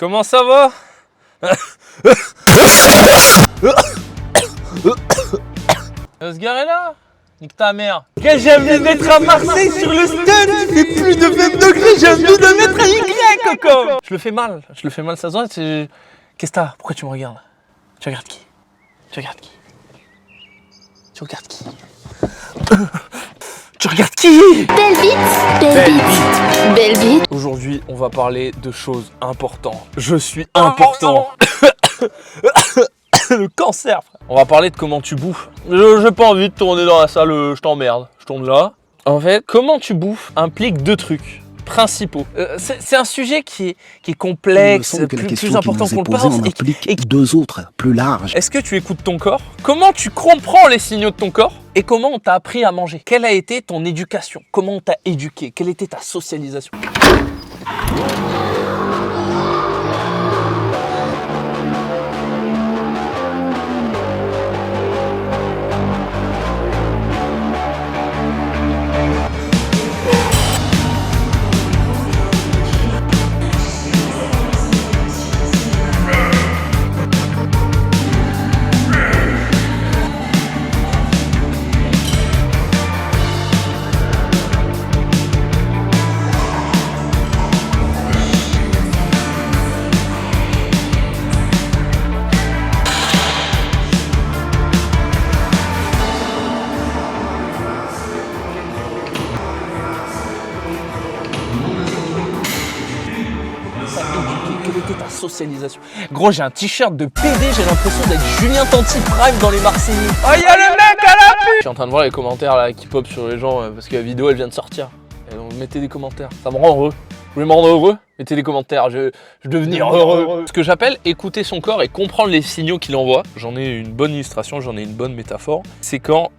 Comment ça va? Se garer là? Nique ta mère. J'ai envie d'être à Marseille sur le stade, il fait plus de 20 degrés, j'ai envie de mettre un Y, coco. Je le fais mal, ça se voit. Qu'est-ce que t'as? Pourquoi tu me regardes? Tu regardes qui? Tu regardes qui? Tu regardes qui? Tu regardes qui? Belle bite, belle bite, belle bite. Aujourd'hui, on va parler de choses importantes. Je suis important. Le cancer, frère. On va parler de comment tu bouffes. J'ai pas envie de tourner dans la salle, je t'emmerde. Je tourne là. En fait, comment tu bouffes implique deux trucs principaux. C'est un sujet qui est complexe, plus important qu'on le pense. Et deux autres, plus larges. Est-ce que tu écoutes ton corps? Comment tu comprends les signaux de ton corps? Et comment on t'a appris à manger? Quelle a été ton éducation? Comment on t'a éduqué? Quelle était ta socialisation? Quelle était ta socialisation? Gros, j'ai un t-shirt de PD, j'ai l'impression d'être Julien Tanti Prime dans les Marseillais. Oh, y'a le mec à la pute! Je suis en train de voir les commentaires là qui pop sur les gens parce que la vidéo elle vient de sortir. Et donc mettez des commentaires, ça me rend heureux. Vous voulez me rendre heureux? Mettez des commentaires, je vais devenir heureux. Ce que j'appelle écouter son corps et comprendre les signaux qu'il envoie. J'en ai une bonne illustration, j'en ai une bonne métaphore. C'est quand,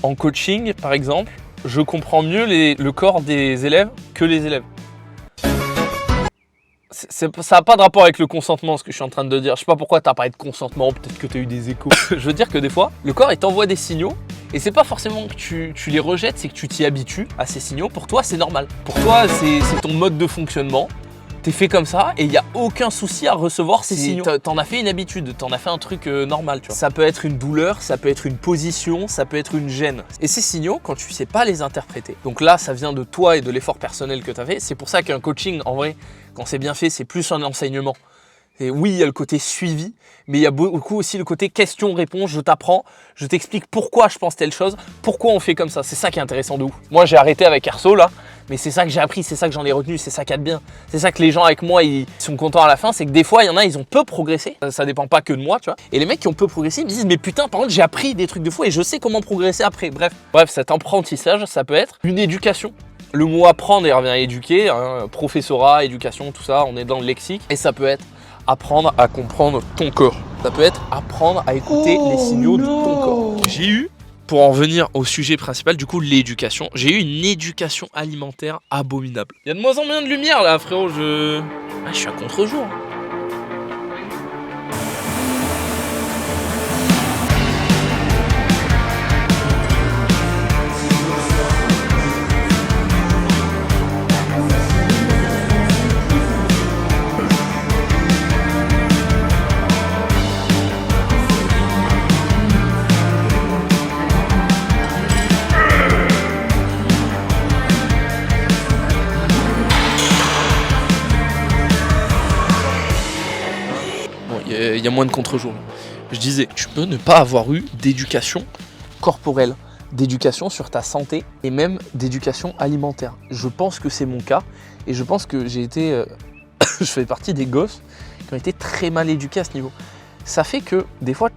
en coaching par exemple, je comprends mieux le corps des élèves que les élèves. Ça n'a pas de rapport avec le consentement, ce que je suis en train de dire. Je sais pas pourquoi tu as parlé de consentement, peut-être que tu as eu des échos. Je veux dire que des fois, le corps il t'envoie des signaux et c'est pas forcément que tu les rejettes, c'est que tu t'y habitues à ces signaux. Pour toi, c'est normal. Pour toi, c'est ton mode de fonctionnement. T'es fait comme ça et il n'y a aucun souci à recevoir ces signaux. T'en as fait une habitude, t'en as fait un truc normal, tu vois. Ça peut être une douleur, ça peut être une position, ça peut être une gêne. Et ces signaux, quand tu sais pas les interpréter, donc là, ça vient de toi et de l'effort personnel que tu as fait. C'est pour ça qu'un coaching, en vrai, quand c'est bien fait, c'est plus un enseignement. Et oui, il y a le côté suivi, mais il y a beaucoup aussi le côté question-réponse. Je t'apprends, je t'explique pourquoi je pense telle chose, pourquoi on fait comme ça. C'est ça qui est intéressant de ouf. Moi, j'ai arrêté avec Erso là, mais c'est ça que j'ai appris, c'est ça que j'en ai retenu, c'est ça qu'il y a de bien. C'est ça que les gens avec moi, ils sont contents à la fin, c'est que des fois, il y en a, ils ont peu progressé. Ça dépend pas que de moi, tu vois. Et les mecs qui ont peu progressé, ils me disent, mais putain, par contre, j'ai appris des trucs de fou et je sais comment progresser après. Bref, cet apprentissage, ça peut être une éducation. Le mot apprendre, il revient à éduquer, hein, professorat, éducation, tout ça, on est dans le lexique. Et ça peut être apprendre à comprendre ton corps. Ça peut être apprendre à écouter les signaux de ton corps. J'ai eu, pour en venir au sujet principal, du coup, l'éducation, j'ai eu une éducation alimentaire abominable. Il y a de moins en moins de lumière là, frérot, je suis à contre-jour. Il y a moins de contre-jour. Je disais, tu peux ne pas avoir eu d'éducation corporelle, d'éducation sur ta santé et même d'éducation alimentaire. Je pense que c'est mon cas et je pense que j'ai été, je fais partie des gosses qui ont été très mal éduqués à ce niveau. Ça fait que des fois,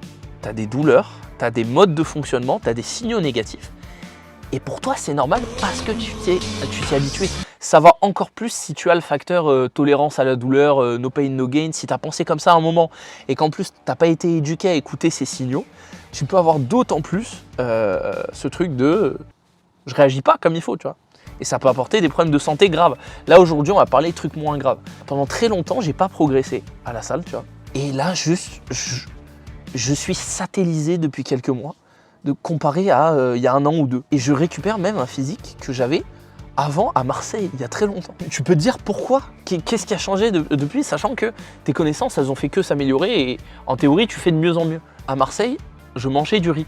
tu as des douleurs, tu as des modes de fonctionnement, tu as des signaux négatifs. Et pour toi, c'est normal parce que tu t'y habitué. Ça va encore plus si tu as le facteur tolérance à la douleur, no pain, no gain. Si tu as pensé comme ça à un moment et qu'en plus, tu n'as pas été éduqué à écouter ces signaux, tu peux avoir d'autant plus ce truc de je réagis pas comme il faut, tu vois. Et ça peut apporter des problèmes de santé graves. Là, aujourd'hui, on va parler de trucs moins graves. Pendant très longtemps, j'ai pas progressé à la salle, tu vois. Et là, juste, je suis satellisé depuis quelques mois, de comparé à il y a 1 an ou 2. Et je récupère même un physique que j'avais avant à Marseille, il y a très longtemps. Tu peux te dire pourquoi? Qu'est-ce qui a changé depuis, sachant que tes connaissances, elles ont fait que s'améliorer et en théorie, tu fais de mieux en mieux. À Marseille, je mangeais du riz.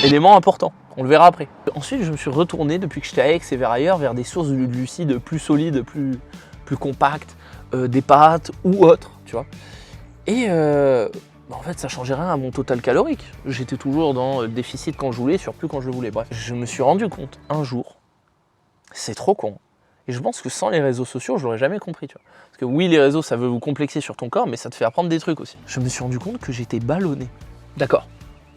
Élément important, on le verra après. Ensuite, je me suis retourné depuis que j'étais à Aix et vers ailleurs, vers des sources de glucides plus solides, plus compactes, des pâtes ou autres, tu vois. Et en fait, ça changeait rien à mon total calorique. J'étais toujours dans le déficit quand je voulais, surplus quand je le voulais. Bref, je me suis rendu compte un jour, c'est trop con. Et je pense que sans les réseaux sociaux, je l'aurais jamais compris, tu vois. Parce que oui, les réseaux, ça veut vous complexer sur ton corps, mais ça te fait apprendre des trucs aussi. Je me suis rendu compte que j'étais ballonné. D'accord.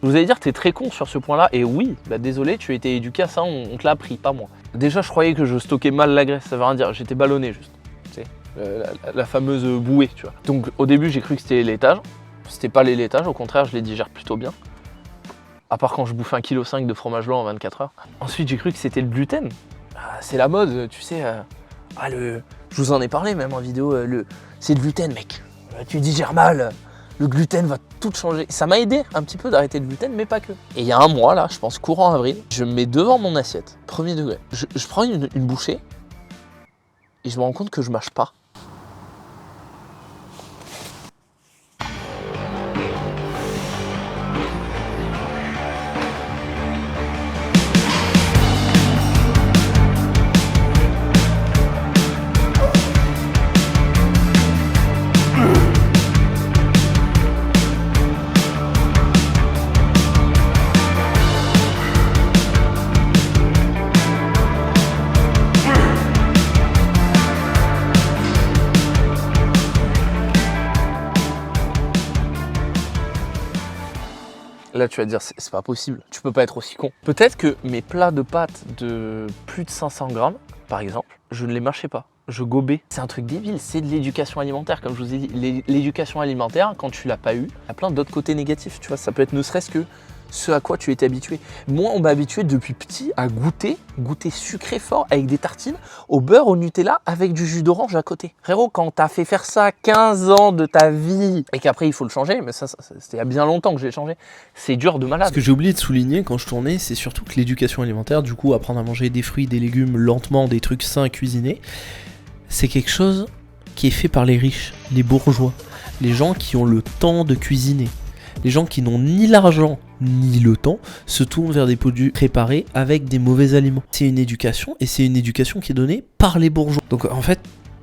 Vous allez dire que t'es très con sur ce point-là, et oui, bah désolé, tu as été éduqué à ça, on te l'a appris, pas moi. Déjà, je croyais que je stockais mal la graisse, ça veut rien dire, j'étais ballonné juste. Tu sais, la fameuse bouée, tu vois. Donc au début, j'ai cru que c'était les laitages. C'était pas les laitages, au contraire, je les digère plutôt bien. À part quand je bouffe 1,5 kg de fromage blanc en 24 heures. Ensuite, j'ai cru que c'était le gluten. C'est la mode, tu sais. Je vous en ai parlé même en vidéo, c'est le gluten, mec. Tu digères mal, le gluten va tout changer. Ça m'a aidé un petit peu d'arrêter le gluten, mais pas que. Et il y a un mois, là, je pense courant avril, je me mets devant mon assiette, premier degré. Je prends une bouchée et je me rends compte que je mâche pas. Là, tu vas te dire, c'est pas possible, tu peux pas être aussi con. Peut-être que mes plats de pâtes de plus de 500 grammes, par exemple, je ne les mâchais pas, je gobais. C'est un truc débile, c'est de l'éducation alimentaire, comme je vous ai dit. L'éducation alimentaire, quand tu l'as pas eu, il y a plein d'autres côtés négatifs, tu vois. Ça peut être ne serait-ce que ce à quoi tu étais habitué. Moi, on m'a habitué depuis petit à goûter sucré fort avec des tartines au beurre, au Nutella, avec du jus d'orange à côté. Frérot, quand t'as fait faire ça 15 ans de ta vie et qu'après il faut le changer, mais ça c'était il y a bien longtemps que j'ai changé, c'est dur de malade. Ce que j'ai oublié de souligner quand je tournais, c'est surtout que l'éducation alimentaire, du coup, apprendre à manger des fruits, des légumes lentement, des trucs sains à cuisiner, c'est quelque chose qui est fait par les riches, les bourgeois, les gens qui ont le temps de cuisiner. Les gens qui n'ont ni l'argent ni le temps se tournent vers des produits préparés avec des mauvais aliments. C'est une éducation, et c'est une éducation qui est donnée par les bourgeois. Donc en fait,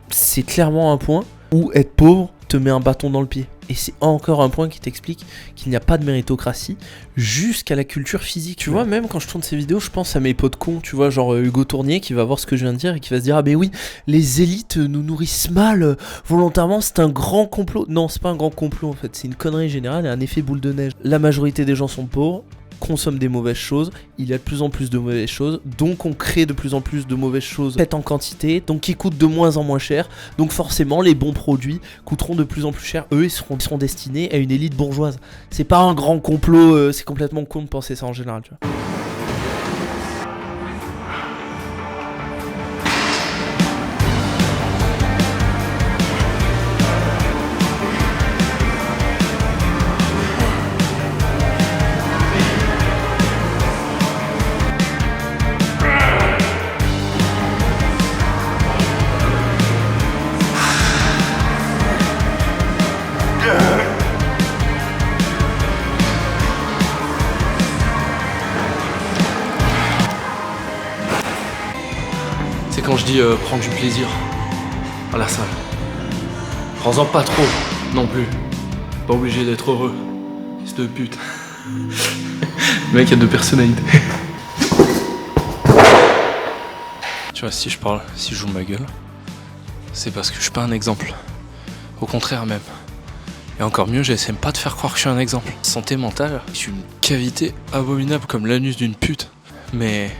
c'est clairement un point où être pauvre te met un bâton dans le pied. Et c'est encore un point qui t'explique qu'il n'y a pas de méritocratie jusqu'à la culture physique. Tu vois, même quand je tourne ces vidéos, je pense à mes potes cons, tu vois, genre Hugo Tournier qui va voir ce que je viens de dire et qui va se dire « Ah ben oui, les élites nous nourrissent mal volontairement, c'est un grand complot. » Non, c'est pas un grand complot en fait, c'est une connerie générale et un effet boule de neige. La majorité des gens sont pauvres, consomment des mauvaises choses, il y a de plus en plus de mauvaises choses, donc on crée de plus en plus de mauvaises choses faites en quantité, donc qui coûtent de moins en moins cher, donc forcément les bons produits coûteront de plus en plus cher, eux ils seront destinés à une élite bourgeoise. C'est pas un grand complot, c'est complètement con de penser ça en général, tu vois. C'est quand je dis prends du plaisir à la salle. Prends-en pas trop non plus. Pas obligé d'être heureux. Fils de pute. Le mec a deux personnalités. Tu vois, si je parle, si je joue ma gueule, c'est parce que je suis pas un exemple. Au contraire même. Et encore mieux, j'essaie pas de faire croire que je suis un exemple. Santé mentale, c'est une cavité abominable comme l'anus d'une pute. Mais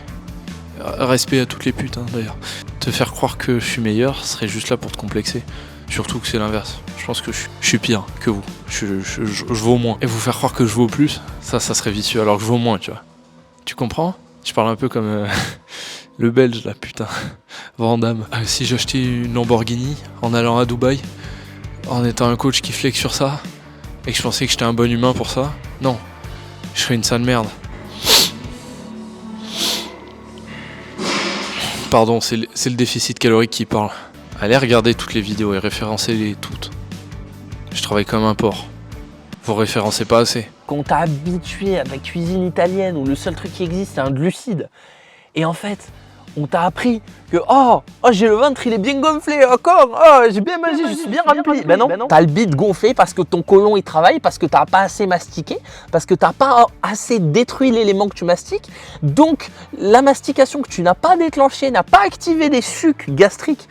respect à toutes les putes d'ailleurs. Te faire croire que je suis meilleur serait juste là pour te complexer. Surtout que c'est l'inverse. Je pense que je suis pire que vous. Je vaux moins. Et vous faire croire que je vaux plus, ça serait vicieux alors que je vaux moins, tu vois. Tu comprends? Je parle un peu comme le Belge là, putain. Van Damme. Si j'achetais une Lamborghini en allant à Dubaï, en étant un coach qui flex sur ça, et que je pensais que j'étais un bon humain pour ça, non. Je serais une sale merde. pardon, c'est le déficit calorique qui parle. Allez regarder toutes les vidéos et référencez-les toutes. Je travaille comme un porc. Vous référencez pas assez. Quand t'a habitué à la cuisine italienne où le seul truc qui existe c'est un glucide, et en fait on t'a appris que j'ai le ventre il est bien gonflé, j'ai bien mangé, je suis bien rempli. Ben non, t'as le bide gonflé parce que ton côlon il travaille, parce que t'as pas assez mastiqué, parce que t'as pas assez détruit l'élément que tu mastiques. Donc la mastication que tu n'as pas déclenchée n'a pas activé des sucs gastriques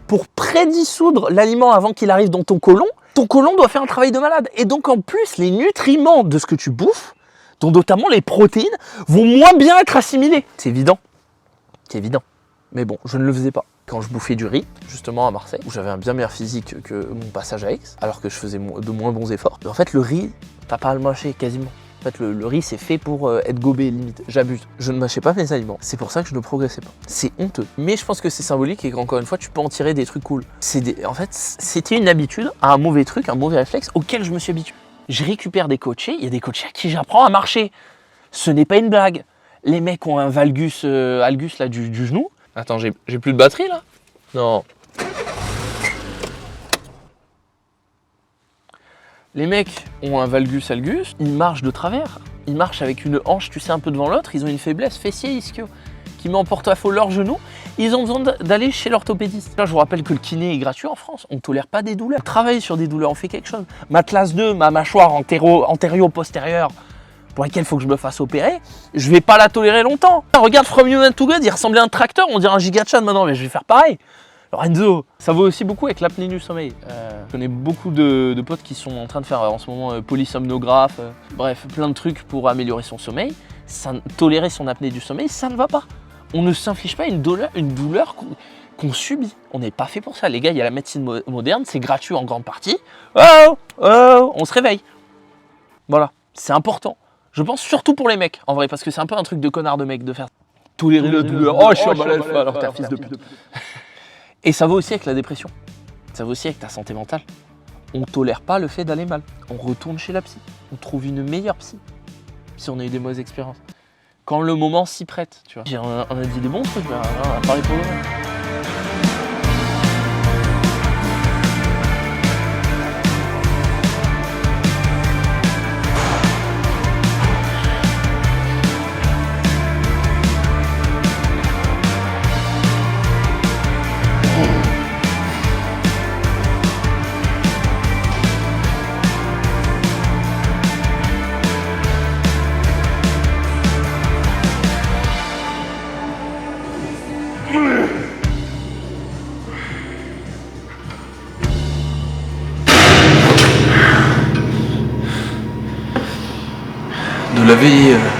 pour prédissoudre l'aliment avant qu'il arrive dans ton côlon. Ton côlon doit faire un travail de malade. Et donc en plus, les nutriments de ce que tu bouffes, dont notamment les protéines, vont moins bien être assimilés. C'est évident. C'est évident. Mais bon, je ne le faisais pas. Quand je bouffais du riz, justement à Marseille, où j'avais un bien meilleur physique que mon passage à Aix, alors que je faisais de moins bons efforts, en fait le riz, t'as pas à le mâcher quasiment. En fait, le riz, c'est fait pour être gobé, limite. J'abuse. Je ne mâchais pas mes aliments. C'est pour ça que je ne progressais pas. C'est honteux. Mais je pense que c'est symbolique et qu'encore une fois, tu peux en tirer des trucs cool. En fait, c'était une habitude, un mauvais truc, un mauvais réflexe auquel je me suis habitué. Je récupère des coachés. Il y a des coachés à qui j'apprends à marcher. Ce n'est pas une blague. Les mecs ont un valgus là, du genou. Attends, j'ai plus de batterie, là? Non. Les mecs ont un valgus algus, ils marchent de travers, ils marchent avec une hanche, tu sais, un peu devant l'autre, ils ont une faiblesse fessier-ischio qui met en porte-à-faux leurs genoux, ils ont besoin d'aller chez l'orthopédiste. Là, je vous rappelle que le kiné est gratuit en France, on ne tolère pas des douleurs. On travaille sur des douleurs, on fait quelque chose. Ma classe 2, ma mâchoire antério-postérieure, pour laquelle il faut que je me fasse opérer, je vais pas la tolérer longtemps. Regarde From Human to God, il ressemblait à un tracteur, on dirait un gigachad maintenant, mais je vais faire pareil. Lorenzo, ça vaut aussi beaucoup avec l'apnée du sommeil. Je connais beaucoup de potes qui sont en train de faire en ce moment polysomnographe, bref, plein de trucs pour améliorer son sommeil. Tolérer son apnée du sommeil, ça ne va pas. On ne s'inflige pas une douleur qu'on subit. On n'est pas fait pour ça. Les gars, il y a la médecine moderne, c'est gratuit en grande partie. On se réveille. Voilà, c'est important. Je pense surtout pour les mecs, en vrai, parce que c'est un peu un truc de connard de mec de faire tolérer la douleur. Je suis un mal alpha alors que t'es un fils de pute. Et ça vaut aussi avec la dépression. Ça vaut aussi avec ta santé mentale. On ne tolère pas le fait d'aller mal. On retourne chez la psy. On trouve une meilleure psy. Si on a eu des mauvaises expériences. Quand le moment s'y prête, tu vois. On a dit des bons trucs là, à Paris pour le moment.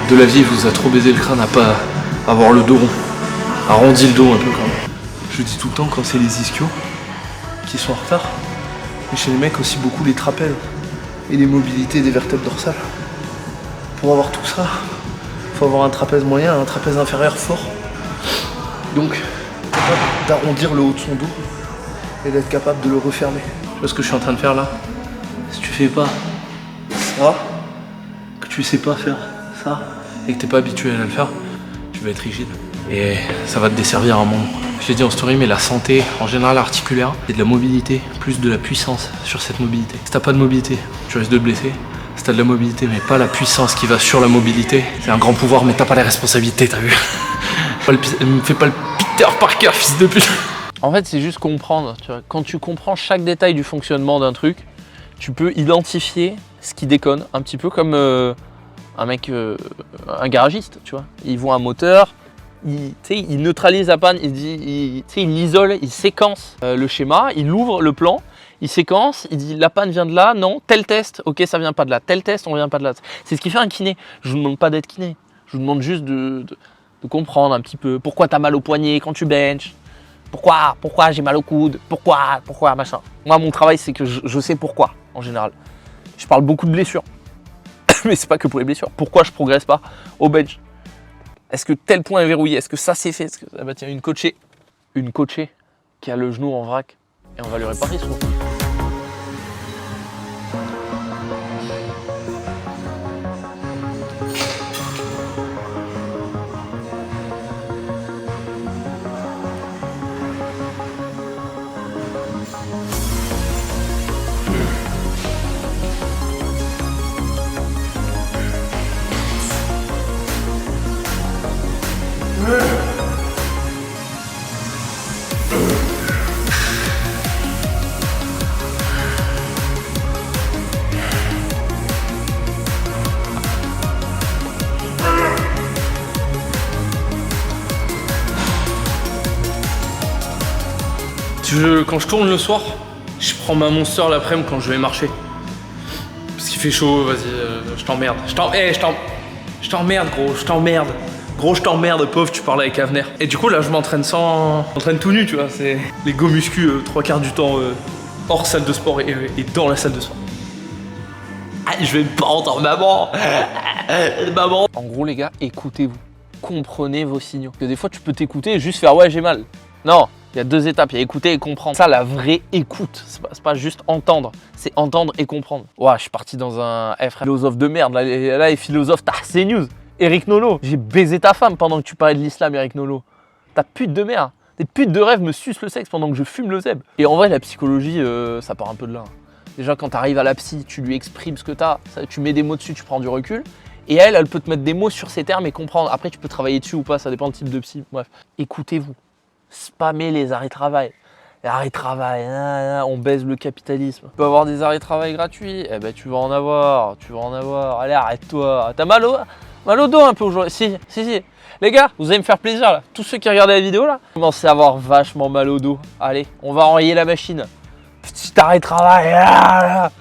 De la vie vous a trop baisé le crâne à pas avoir le dos rond. Arrondi le dos un peu quand même. Je dis tout le temps quand c'est les ischios qui sont en retard. Mais chez les mecs aussi beaucoup les trapèzes et les mobilités des vertèbres dorsales. Pour avoir tout ça, il faut avoir un trapèze moyen, un trapèze inférieur fort. Donc, d'arrondir le haut de son dos et d'être capable de le refermer. Tu vois ce que je suis en train de faire là? Si tu fais pas ça, que tu sais pas faire ça et que t'es pas habitué à le faire, tu vas être rigide et ça va te desservir un moment. Je l'ai dit en story, mais la santé en général articulaire, c'est de la mobilité plus de la puissance sur cette mobilité. Si t'as pas de mobilité, tu risques de te blesser. Si t'as de la mobilité mais pas la puissance qui va sur la mobilité, c'est un grand pouvoir mais t'as pas les responsabilités, t'as vu? Fais pas le Peter Parker, fils de pute. En fait, c'est juste comprendre, tu vois. Quand tu comprends chaque détail du fonctionnement d'un truc, tu peux identifier ce qui déconne, un petit peu comme un mec, un garagiste, tu vois. Il voit un moteur, il neutralise la panne, il isole, il séquence le schéma, il ouvre le plan, il séquence, il dit la panne vient de là, non, tel test, ok ça vient pas de là, tel test, on vient pas de là. C'est ce qui fait un kiné. Je vous demande pas d'être kiné, je vous demande juste de comprendre un petit peu pourquoi t'as mal au poignet quand tu benches, pourquoi j'ai mal au coude, pourquoi machin. Moi mon travail c'est que je sais pourquoi en général. Je parle beaucoup de blessures, mais c'est pas que pour les blessures. Pourquoi je progresse pas au bench? Est-ce que tel point est verrouillé? Est-ce que ça c'est fait? Ah bah tiens, une coachée qui a le genou en vrac et on va lui réparer ce trou. Quand je tourne le soir, je prends ma Monster l'après-midi quand je vais marcher. Parce qu'il fait chaud, vas-y, je t'emmerde. Je t'emmerde, gros, je t'emmerde. Gros, je t'emmerde, pauvre, tu parles avec Avenir. Et du coup, là, je m'entraîne tout nu, tu vois. C'est les go muscu, 3/4 du temps hors salle de sport et dans la salle de sport. Ah, je vais me pendre, maman. Maman. En gros, les gars, écoutez-vous. Comprenez vos signaux. Parce que des fois, tu peux t'écouter et juste faire ouais, j'ai mal. Non. Il y a 2 étapes, il y a écouter et comprendre. Ça, la vraie écoute, c'est pas juste entendre, c'est entendre et comprendre. Ouah, je suis parti dans un philosophe de merde, là les philosophes, t'as CNews, Eric Nolot. J'ai baisé ta femme pendant que tu parlais de l'islam, Eric Nolot. Ta pute de merde, tes putes de rêve me sucent le sexe pendant que je fume le zeb. Et en vrai, la psychologie, ça part un peu de là. Déjà, quand t'arrives à la psy, tu lui exprimes ce que t'as, tu mets des mots dessus, tu prends du recul. Et elle peut te mettre des mots sur ces termes et comprendre. Après, tu peux travailler dessus ou pas, ça dépend du type de psy. Bref, écoutez-vous. Spammez les arrêts travail. Les arrêts travail, on baise le capitalisme. Tu peux avoir des arrêts travail gratuits, eh ben tu vas en avoir, Allez, arrête-toi. T'as mal au dos un peu aujourd'hui. Si. Les gars, vous allez me faire plaisir là. Tous ceux qui regardaient la vidéo là, commencez à avoir vachement mal au dos. Allez, on va enrayer la machine. Petit arrêt travail.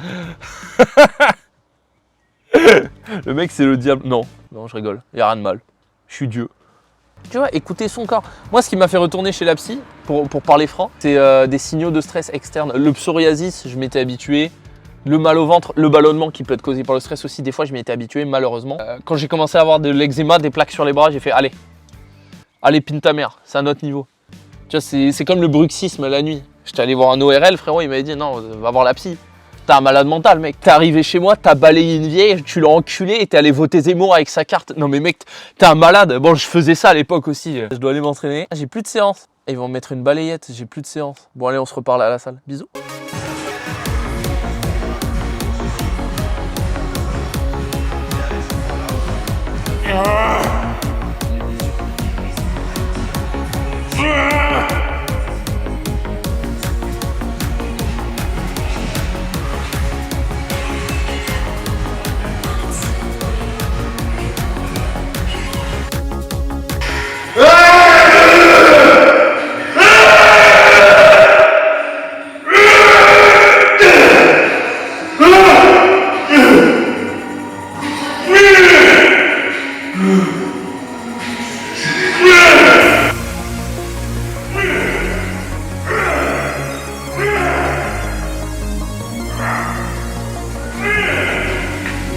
Le mec c'est le diable. Non, je rigole. Y a rien de mal. Je suis Dieu. Tu vois, écouter son corps. Moi, ce qui m'a fait retourner chez la psy, pour parler franc, c'est des signaux de stress externes. Le psoriasis, je m'étais habitué. Le mal au ventre, le ballonnement qui peut être causé par le stress aussi, des fois, je m'y étais habitué, malheureusement. Quand j'ai commencé à avoir de l'eczéma, des plaques sur les bras, j'ai fait allez, pine ta mère, c'est un autre niveau. Tu vois, c'est comme le bruxisme la nuit. J'étais allé voir un ORL, frérot, il m'avait dit non, va voir la psy. T'es un malade mental, mec. T'es arrivé chez moi, t'as balayé une vieille, tu l'as enculé et t'es allé voter Zemmour avec sa carte. Non mais mec, t'es un malade. Bon, je faisais ça à l'époque aussi. Je dois aller m'entraîner. J'ai plus de séance. Et ils vont me mettre une balayette, j'ai plus de séance. Bon allez, on se reparle à la salle. Bisous.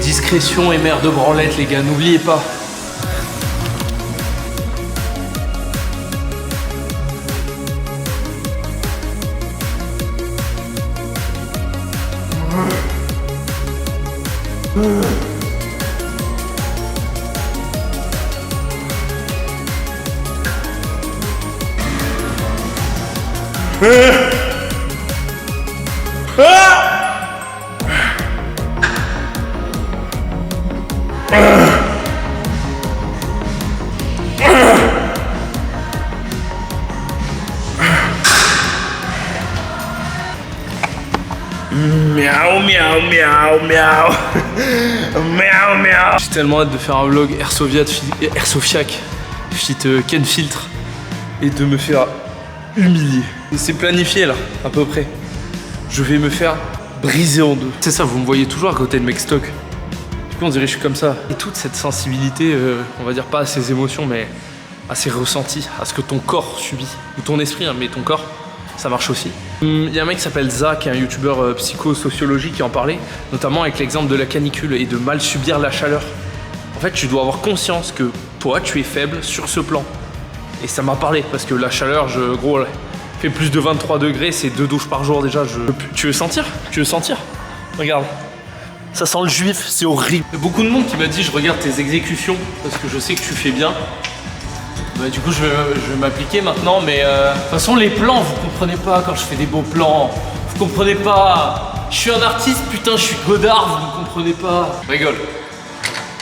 Discrétion et mère de branlette, les gars, n'oubliez pas. Miaou, miaou, miaou, miaou. Miaou, miaou. J'ai tellement hâte de faire un vlog Airsofiac, fit Ken Filtre, et de me faire humilier. C'est planifié là, à peu près. Je vais me faire briser en deux. C'est ça, vous me voyez toujours à côté de mec stock. Du coup, on dirait que je suis comme ça. Et toute cette sensibilité, on va dire pas à ses émotions, mais à ses ressentis, à ce que ton corps subit. Ou ton esprit, hein, mais ton corps. Ça marche aussi. Il y a un mec qui s'appelle Zach, qui est un youtubeur psychosociologie qui en parlait, notamment avec l'exemple de la canicule et de mal subir la chaleur. En fait, tu dois avoir conscience que toi, tu es faible sur ce plan. Et ça m'a parlé, parce que la chaleur, gros, fait plus de 23 degrés, c'est 2 douches par jour déjà. Tu veux sentir? Tu veux sentir? Regarde. Ça sent le juif, c'est horrible. Il y a beaucoup de monde qui m'a dit, je regarde tes exécutions, parce que je sais que tu fais bien. Bah, du coup je vais m'appliquer maintenant, mais de toute façon les plans vous comprenez pas quand je fais des beaux plans, vous comprenez pas. Je suis un artiste, putain, je suis Godard, vous ne comprenez pas. Je rigole.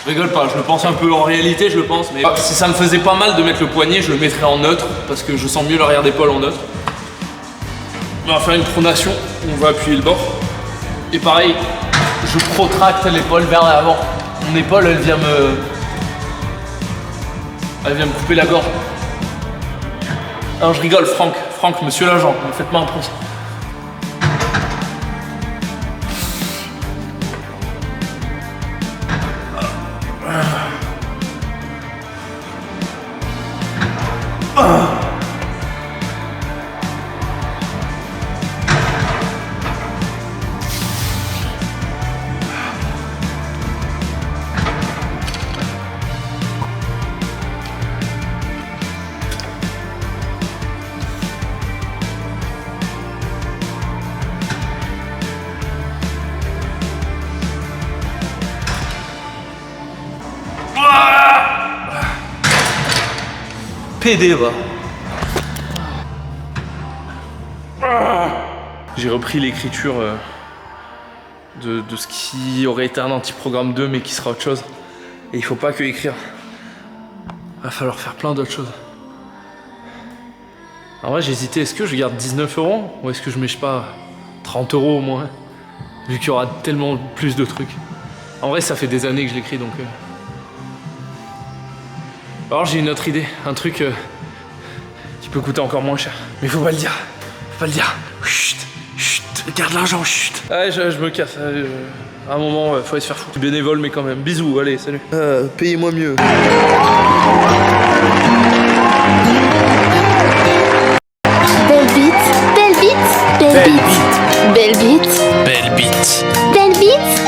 Je rigole pas, je le pense un peu, en réalité je le pense, mais si ça me faisait pas mal de mettre le poignet, je le mettrais en neutre, parce que je sens mieux l'arrière d'épaule en neutre. On va faire une pronation, on va appuyer le bord. Et pareil, je protracte l'épaule vers l'avant. Mon épaule, elle vient me couper la gorge. Non, je rigole, Franck, monsieur l'agent, faites-moi un procès. PD va. J'ai repris l'écriture de ce qui aurait été un anti-programme 2 mais qui sera autre chose. Et il faut pas que écrire. Va falloir faire plein d'autres choses. En vrai j'hésitais, est-ce que je garde 19 € ou est-ce que je mets je sais pas 30 € au moins, vu qu'il y aura tellement plus de trucs. En vrai ça fait des années que je l'écris donc... Alors j'ai une autre idée, un truc qui peut coûter encore moins cher. Mais faut pas le dire, faut pas le dire. Chut, chut, garde l'argent, chut. Allez, je me casse. À un moment, faut aller se faire foutre. Bénévole, mais quand même. Bisous, allez, salut. Payez-moi mieux. Belle bite, belle bite, belle bite, belle bite, Belle bite. belle bite.